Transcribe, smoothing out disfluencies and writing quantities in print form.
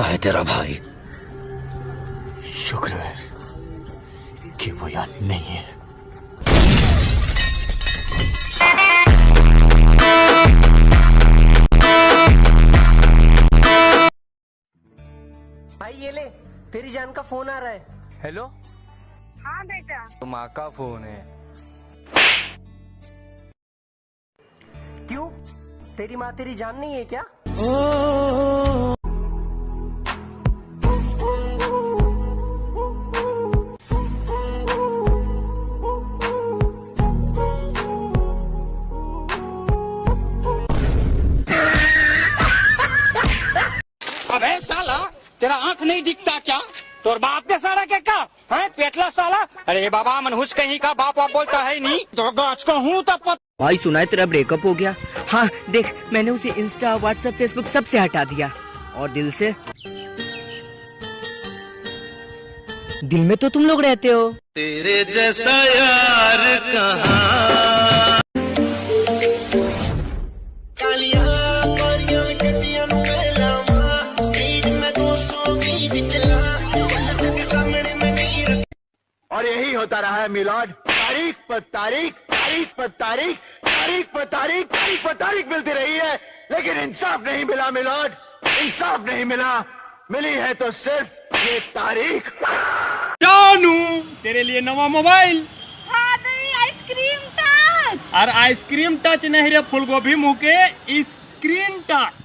कहाँ है तेरा भाई? शुक्र है कि वो यहाँ नहीं है। भाई ये ले, तेरी जान का फोन आ रहा है। हेलो। हाँ बेटा। तो माँ का फोन है। क्यों, तेरी माँ तेरी जान नहीं है क्या? अबे साला, तेरा आंख नहीं दिखता क्या? तोर बाप के साला के का है पेटला साला? अरे बाबा मनहुस कहीं का बाप वाप बोलता है नहीं तो गाछ का हूँ तब। भाई सुना है तेरा ब्रेकअप हो गया? हाँ देख, मैंने उसे इंस्टा व्हाट्सएप फेसबुक सबसे हटा दिया, और दिल से, दिल में तो तुम लोग रहते हो। तेरे जैसा यार कहाँ? और यही होता रहा है मिलॉर्ड, तारीख पर तारीख, तारीख पर तारीख, तारीख पर तारीख, तारीख पर तारीख मिलती रही है, लेकिन इंसाफ नहीं मिला मिलॉर्ड, इंसाफ नहीं मिला। मिली है तो सिर्फ ये तारीख। जानू तेरे लिए नवा मोबाइल। हाँ आइसक्रीम टच। और आइसक्रीम टच नहीं रे, फूलगोभी मुँह के स्क्रीन टच।